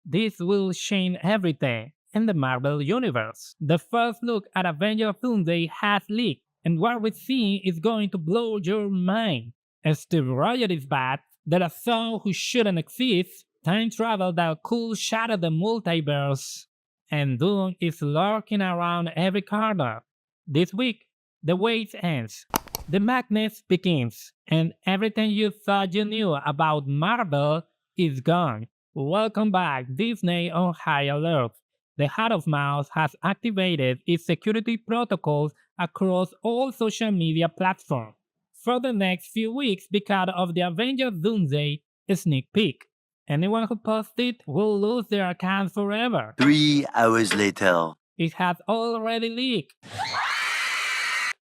This will change everything in the Marvel Universe. The first look at Avengers Doomsday has leaked, and what we see is going to blow your mind. Steve Rogers is back, there are some who shouldn't exist, time travel that could shatter the multiverse, and Doom is lurking around every corner. This week, the wait ends. The madness begins, and everything you thought you knew about Marvel is gone. Welcome back, Disney on high alert. The Heart of Mouse has activated its security protocols across all social media platforms for the next few weeks because of the Avengers Doomsday sneak peek. Anyone who posts it will lose their account forever. 3 hours later. It has already leaked.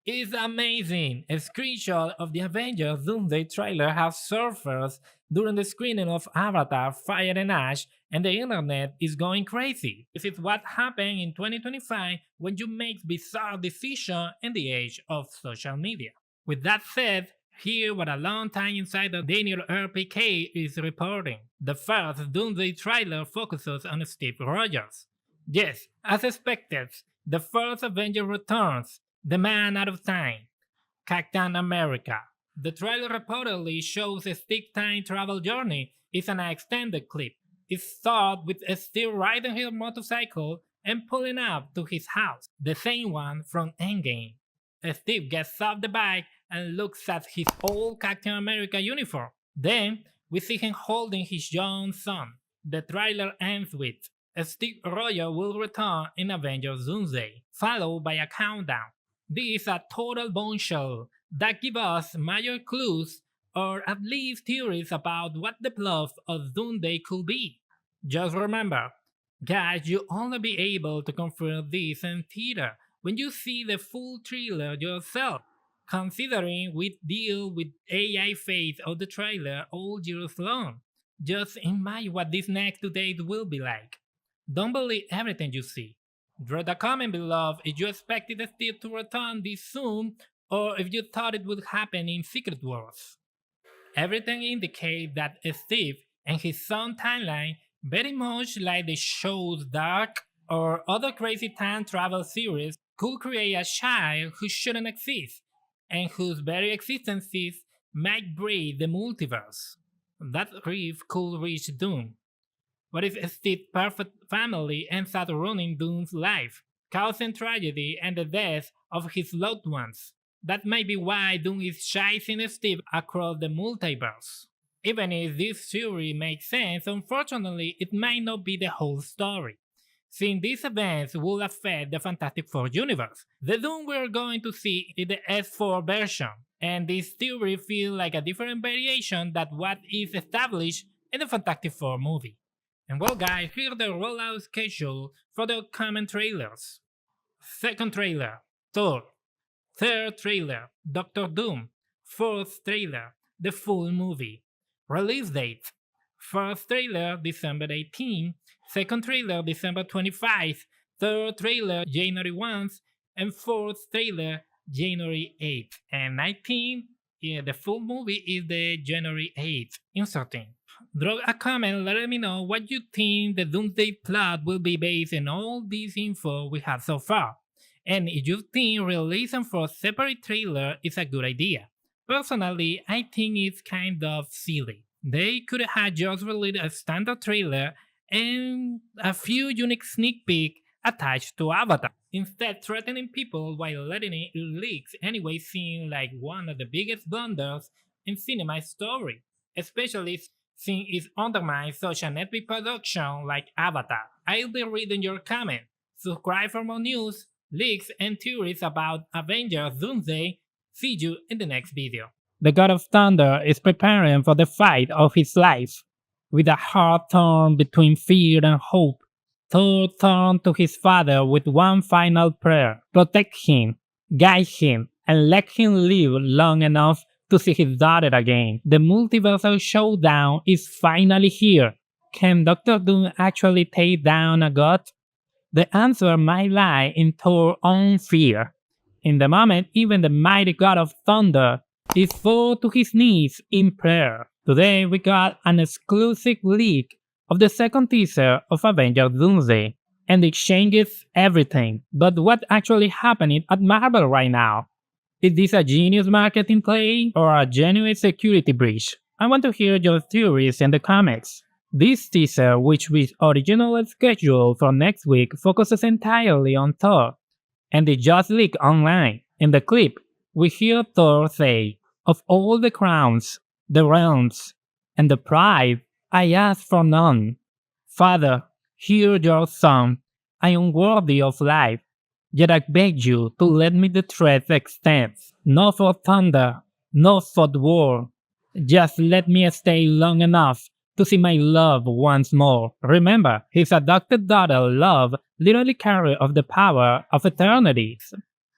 It's amazing! A screenshot of the Avengers Doomsday trailer has surfaced during the screening of Avatar Fire and Ash, and the internet is going crazy. This is what happened in 2025 when you make bizarre decisions in the age of social media. With that said, here what a longtime insider Daniel RPK is reporting. The first Doomsday trailer focuses on Steve Rogers. Yes, as expected, the first Avenger returns, the man out of time, Captain America. The trailer reportedly shows a Steve's time travel journey is an extended clip. It starts with Steve riding his motorcycle and pulling up to his house, the same one from Endgame. Steve gets off the bike and looks at his old Captain America uniform. Then, we see him holding his young son. The trailer ends with Steve Rogers will return in Avengers Doomsday, followed by a countdown. This is a total bombshell that gives us major clues or at least theories about what the plot of Doomsday could be. Just remember, guys, you'll only be able to confirm this in theater when you see the full trailer yourself. Considering we deal with AI face of the trailer all years long, just imagine what these next 2 days will be like. Don't believe everything you see. Drop a comment below if you expected Steve to return this soon or if you thought it would happen in Secret Wars. Everything indicates that Steve and his son timeline, very much like the show's Dark or other crazy time travel series, could create a child who shouldn't exist and whose very existences might breed the multiverse. That rift could reach Doom. What if Steve's perfect family ends up ruining Doom's life, causing tragedy and the death of his loved ones? That may be why Doom is chasing Steve across the multiverse. Even if this theory makes sense, unfortunately it might not be the whole story, since these events will affect the Fantastic Four universe. The Doom we're going to see is the S4 version, and this theory feels like a different variation than what is established in the Fantastic Four movie. And well guys, here's the rollout schedule for the upcoming trailers. Second trailer, Thor. Third trailer, Doctor Doom. Fourth trailer, the full movie. Release date, first trailer December 18, second trailer December 25, third trailer January 1, and fourth trailer January 8th. And 19, the full movie is the January 8th. Inserting. Drop a comment letting me know what you think the Doomsday plot will be based on all this info we have so far, and if you think releasing for a separate trailer is a good idea. Personally, I think it's kind of silly. They could have just released a standard trailer and a few unique sneak peeks attached to Avatar, instead threatening people while letting it leak anyway seems like one of the biggest blunders in cinema history, especially since it undermines such an epic production like Avatar. I'll be reading your comments. Subscribe for more news, leaks, and theories about Avengers Doomsday. See you in the next video. The God of Thunder is preparing for the fight of his life. With a heart torn between fear and hope, Thor turned to his father with one final prayer: protect him, guide him, and let him live long enough to see his daughter again. The multiversal showdown is finally here. Can Doctor Doom actually take down a god? The answer might lie in Thor's own fear. In the moment, even the mighty God of Thunder is fall to his knees in prayer. Today we got an exclusive leak of the second teaser of Avengers Doomsday, and it changes everything. But what actually happening at Marvel right now? Is this a genius marketing play or a genuine security breach? I want to hear your theories in the comments. This teaser, which was originally scheduled for next week, focuses entirely on Thor, and it just leaked online. In the clip, we hear Thor say, "Of all the crowns, the realms, and the pride, I ask for none. Father, hear your son. I am worthy of life, yet I beg you to let me the threat extend. Not for thunder, not for the war. Just let me stay long enough to see my love once more." Remember, his adopted daughter Love literally carried of the power of eternity.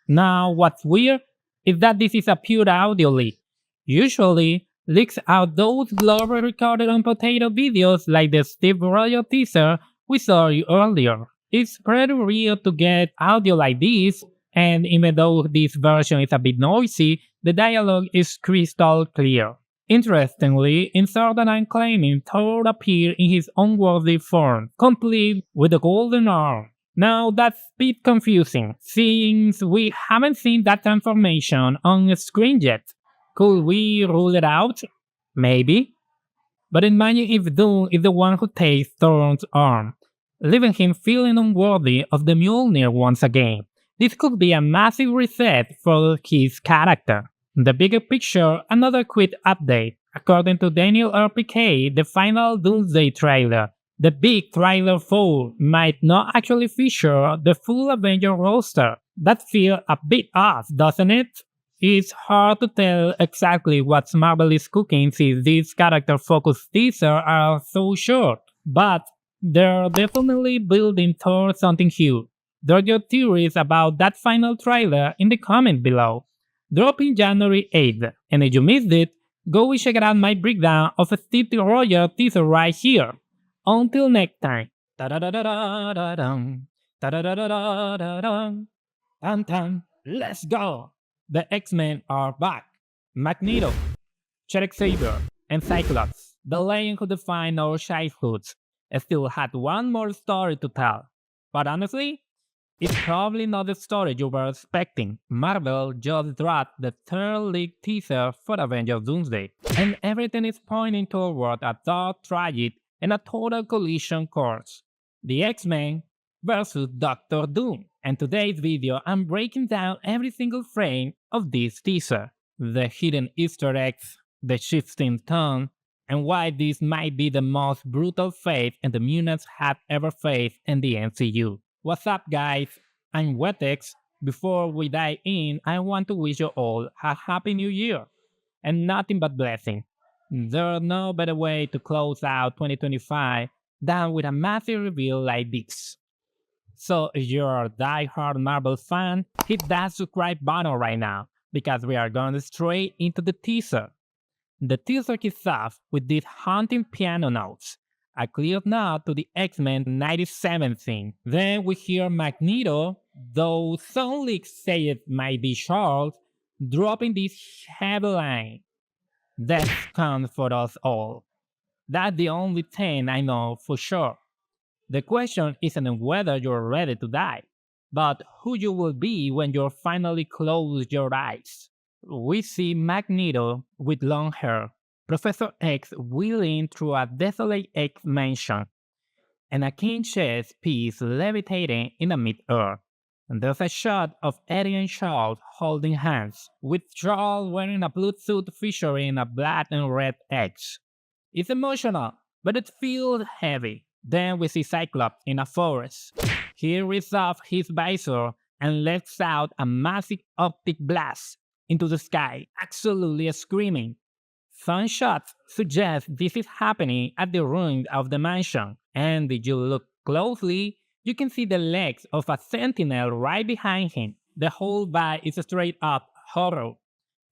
Now, what's weird is that this is a pure audio leak. Usually, leaks out those blurry recorded on potato videos like the Steve Royal teaser we saw earlier. It's pretty rare to get audio like this, and even though this version is a bit noisy, the dialogue is crystal clear. Interestingly, in Sword and claiming Thor appeared in his unworthy form, complete with a golden arm. Now that's a bit confusing, since we haven't seen that transformation on screen yet. Could we rule it out? Maybe. But imagine if Doom is the one who takes Thor's arm, leaving him feeling unworthy of the Mjolnir once again. This could be a massive reset for his character. The bigger picture, another quick update. According to Daniel RPK, the final Doomsday trailer, the big trailer 4, might not actually feature the full Avenger roster. That feels a bit off, doesn't it? It's hard to tell exactly what Marvel is cooking since these character-focused teasers are so short, but they're definitely building towards something huge. Drop your theories about that final trailer in the comment below. Dropping January 8th, and if you missed it, go check out my breakdown of a Steve Rogers teaser right here. Until next time. Let's go! The X-Men are back. Magneto, Xavier, and Cyclops, the legend who defined our childhoods, still had one more story to tell. But honestly, it's probably not the story you were expecting. Marvel just dropped the third leak teaser for Avengers Doomsday, and everything is pointing toward a dark, tragic, and a total collision course. The X-Men versus Doctor Doom. And today's video, I'm breaking down every single frame of this teaser, the hidden Easter eggs, the shifting tone, and why this might be the most brutal fate and the mutants have ever faced in the MCU. What's up, guys? I'm Wetex. Before we dive in, I want to wish you all a happy new year and nothing but blessing. There's no better way to close out 2025 than with a massive reveal like this. So if you're a die-hard Marvel fan, hit that subscribe button right now, because we are going straight into the teaser. The teaser kicks off with these haunting piano notes, a clear nod to the X-Men 97 theme. Then we hear Magneto, though some leaks say it might be Charles, dropping this heavy line. Death comes for us all. That's the only thing I know for sure. The question isn't whether you're ready to die, but who you will be when you finally close your eyes. We see Magneto with long hair, Professor X wheeling through a desolate X mansion, and a king chess piece levitating in the mid-air. And there's a shot of Eddie and Charles holding hands, with Charles wearing a blue suit featuring a black and red X. It's emotional, but it feels heavy. Then we see Cyclops in a forest. He rips off his visor and lets out a massive optic blast into the sky, absolutely screaming. Some shots suggest this is happening at the ruins of the mansion, and if you look closely, you can see the legs of a sentinel right behind him. The whole vibe is straight up horror.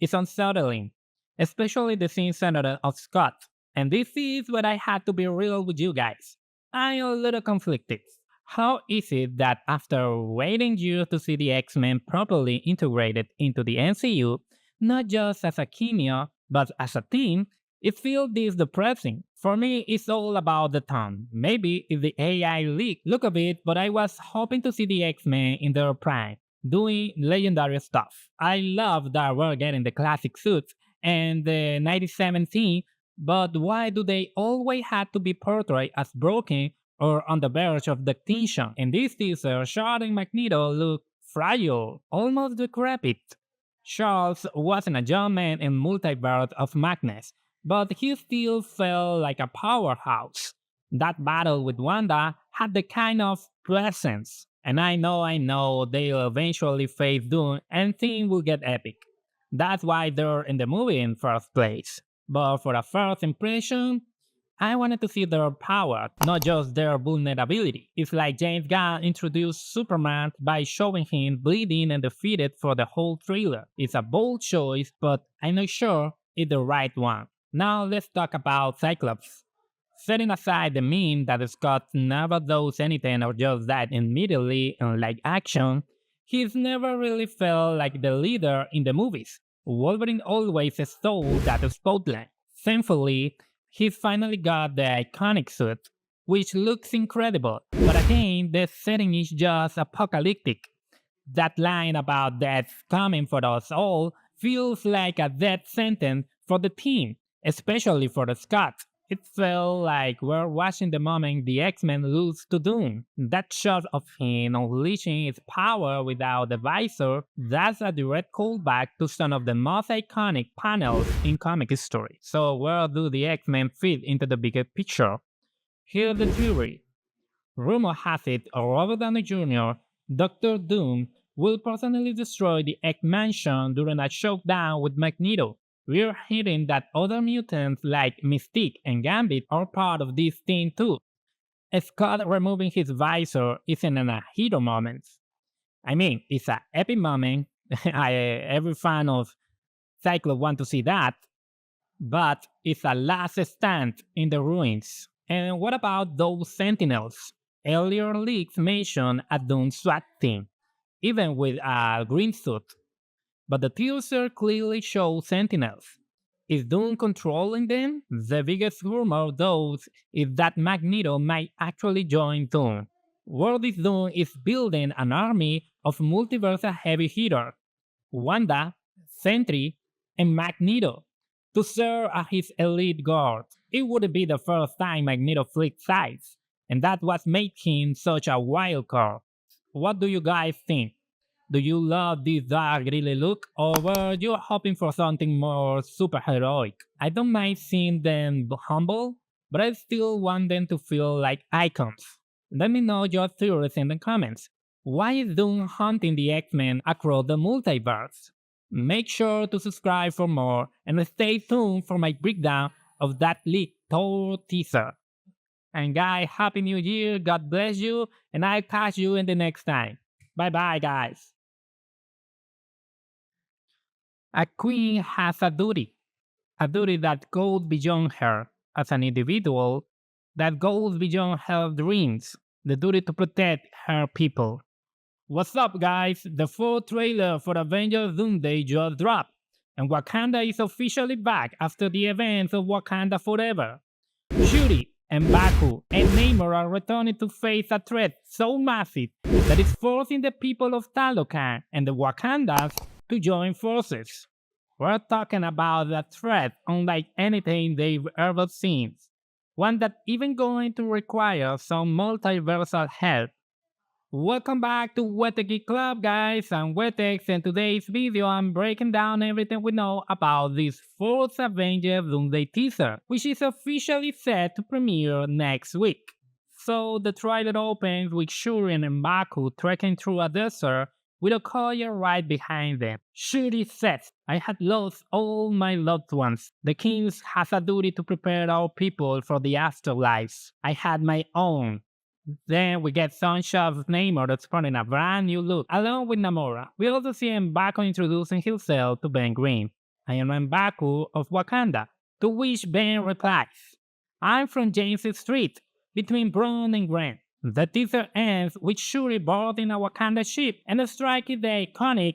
It's unsettling, especially the scene centered on Scott. And this is where I had to be real with you guys. I'm a little conflicted. How is it that after waiting years to see the X-Men properly integrated into the MCU, not just as a cameo, but as a team, It feels this depressing. For me, it's all about the tone. Maybe it's the AI leak look of it, but I was hoping to see the X-Men in their prime, doing legendary stuff. I love that we're getting the classic suits and the 1917, but why do they always have to be portrayed as broken or on the verge of extinction? In this teaser, Charles and Magneto look fragile, almost decrepit. Charles wasn't a young man in multiverse of madness, but he still felt like a powerhouse. That battle with Wanda had the kind of presence. And I know they'll eventually face Doom and things will get epic. That's why they're in the movie in first place. But for a first impression, I wanted to see their power, not just their vulnerability. It's like James Gunn introduced Superman by showing him bleeding and defeated for the whole trailer. It's a bold choice, but I'm not sure it's the right one. Now let's talk about Cyclops. Setting aside the meme that Scott never does anything or just died immediately in live action, he's never really felt like the leader in the movies. Wolverine always stole that spotlight. Thankfully, he's finally got the iconic suit, which looks incredible, but again, the setting is just apocalyptic. That line about death coming for us all feels like a death sentence for the team, especially for Scott. It felt like we're watching the moment the X-Men lose to Doom. That shot of him unleashing his power without the visor, that's a direct callback to some of the most iconic panels in comic history. So where do the X-Men fit into the bigger picture? Here's the theory. Rumor has it Robert Downey Jr., Doctor Doom, will personally destroy the Egg Mansion during a showdown with Magneto. We're hearing that other mutants like Mystique and Gambit are part of this team too. Scott removing his visor isn't a hero moment. I mean, it's an epic moment. Every fan of Cyclops want to see that, but it's a last stand in the ruins. And what about those Sentinels? Earlier leaks mentioned a Doom SWAT team, even with a green suit. But the teaser clearly shows Sentinels. Is Doom controlling them? The biggest rumor, though, is that Magneto might actually join Doom. Word is Doom is building an army of multiverse heavy hitters, Wanda, Sentry, and Magneto, to serve as his elite guard. It wouldn't be the first time Magneto flipped sides, and that's what made him such a wild card. What do you guys think? Do you love this dark gritty look, or were you hoping for something more superheroic? I don't mind seeing them humble, but I still want them to feel like icons. Let me know your theories in the comments. Why is Doom hunting the X-Men across the multiverse? Make sure to subscribe for more and stay tuned for my breakdown of that leaked Thor teaser. And guys, Happy New Year, God bless you, and I'll catch you in the next time. Bye bye guys. A queen has a duty that goes beyond her as an individual, that goes beyond her dreams, the duty to protect her people. What's up guys, the full trailer for Avengers Doomsday just dropped, and Wakanda is officially back after the events of Wakanda Forever. Shuri, and Baku, and Namor are returning to face a threat so massive that it's forcing the people of Talocan and the Wakandas to join forces. We're talking about a threat unlike anything they've ever seen, one that even going to require some multiversal help. Welcome back to Wete Geek Club guys, I'm Wetex, and today's video I'm breaking down everything we know about this 4th Avengers Doomsday teaser, which is officially set to premiere next week. So the trailer opens with Shuri and M'Baku trekking through a desert with a courier right behind them. Shuri says, I had lost all my loved ones. The king has a duty to prepare our people for the afterlife. I had my own. Then we get some shots of Namor sporting a brand new look, along with Namora. We also see M'Baku introducing himself to Ben Grimm. I am M'Baku of Wakanda, to which Ben replies, I'm from James Street, between Brown and Grant. The teaser ends with Shuri boarding a Wakanda ship and striking the iconic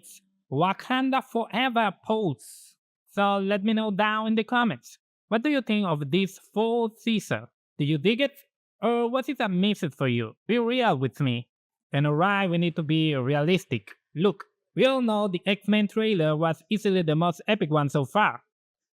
Wakanda Forever pose. So let me know down in the comments. What do you think of this full teaser? Do you dig it? Or was it a miss for you? Be real with me. And alright, we need to be realistic. Look, we all know the X-Men trailer was easily the most epic one so far.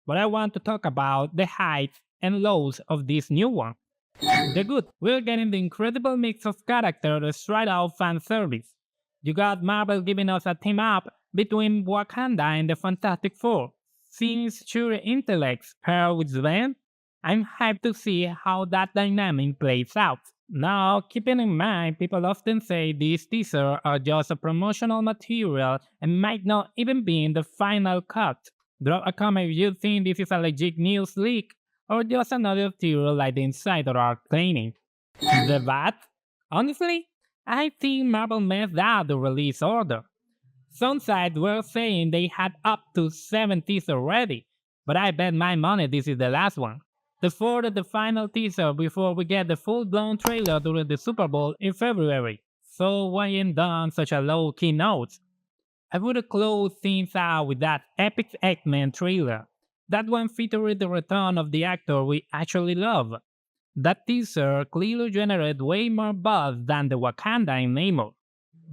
But I want to talk about the highs and lows of this new one. The good, we're getting the incredible mix of characters straight out fan service. You got Marvel giving us a team up between Wakanda and the Fantastic Four. Since Shuri intellects her with Sven, I'm hyped to see how that dynamic plays out. Now, keeping in mind, people often say these teasers are just a promotional material and might not even be in the final cut. Drop a comment if you think this is a legit news leak or just another theory like the insider are claiming. The bat? Honestly, I think Marvel messed up the release order. Some sites were saying they had up to 7 teasers already, but I bet my money this is the last one. They forwarded the final teaser before we get the full-blown trailer during the Super Bowl in February. So why ain't done such a low-key note? I would close things out with that epic X-Men trailer. That one featured the return of the actor we actually love. That teaser clearly generated way more buzz than the Wakanda in Namor.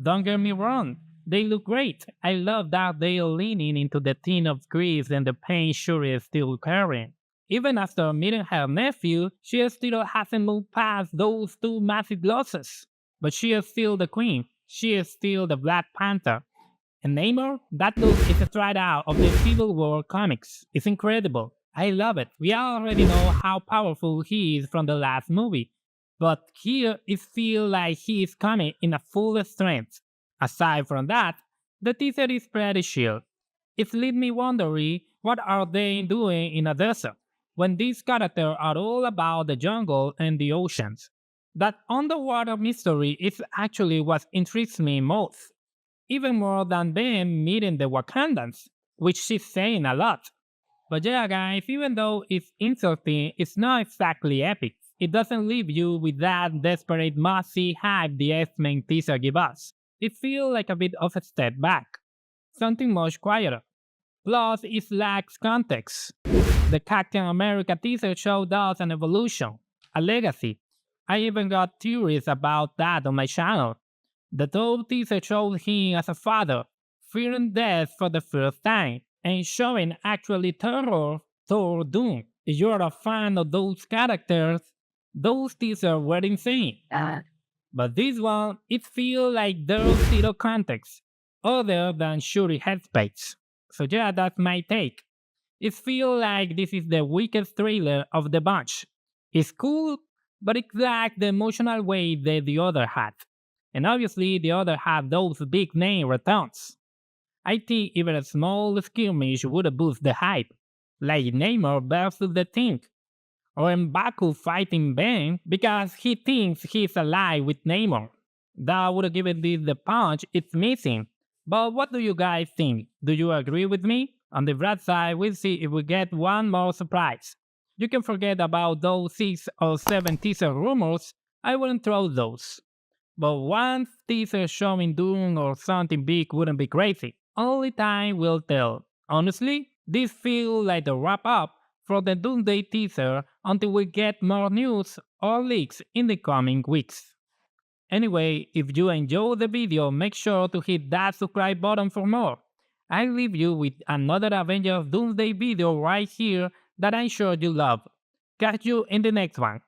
Don't get me wrong, they look great. I love that they are leaning into the theme of grief and the pain Shuri is still carrying. Even after meeting her nephew, she still hasn't moved past those two massive losses. But she is still the queen. She is still the Black Panther. And Namor, that look is straight out of the Civil War comics. It's incredible. I love it. We already know how powerful he is from the last movie. But here it feels like he is coming in a full strength. Aside from that, the teaser is pretty chill. It leaves me wondering what are they doing in a desert when these characters are all about the jungle and the oceans. That underwater mystery is actually what intrigues me most. Even more than them meeting the Wakandans, which is saying a lot. But yeah guys, even though it's interesting, it's not exactly epic. It doesn't leave you with that desperate must-see hype the X-Men teaser give us. It feels like a bit of a step back. Something much quieter. Plus, it lacks context. The Captain America teaser showed us an evolution, a legacy. I even got theories about that on my channel. The Thor teaser showed him as a father, fearing death for the first time, and showing actually terror Thor Doom. If you're a fan of those characters, those teasers were insane. But this one, it feels like there's zero context, other than Shuri headspace. So yeah, that's my take. It feels like this is the weakest trailer of the bunch. It's cool, but it lacks the emotional weight that the other had. And obviously the other had those big name returns. I think even a small skirmish would boost the hype, like Namor versus the Thing, or M'Baku fighting Ben because he thinks he's alive with Namor. That would give it the punch it's missing. But what do you guys think? Do you agree with me? On the bright side, we'll see if we get one more surprise. You can forget about those 6 or 7 teaser rumors, I wouldn't throw those. But one teaser showing Doom or something big wouldn't be crazy. Only time will tell. Honestly, this feels like the wrap up for the Doomsday teaser until we get more news or leaks in the coming weeks. Anyway, if you enjoyed the video, make sure to hit that subscribe button for more. I'll leave you with another Avengers Doomsday video right here that I'm sure you love. Catch you in the next one.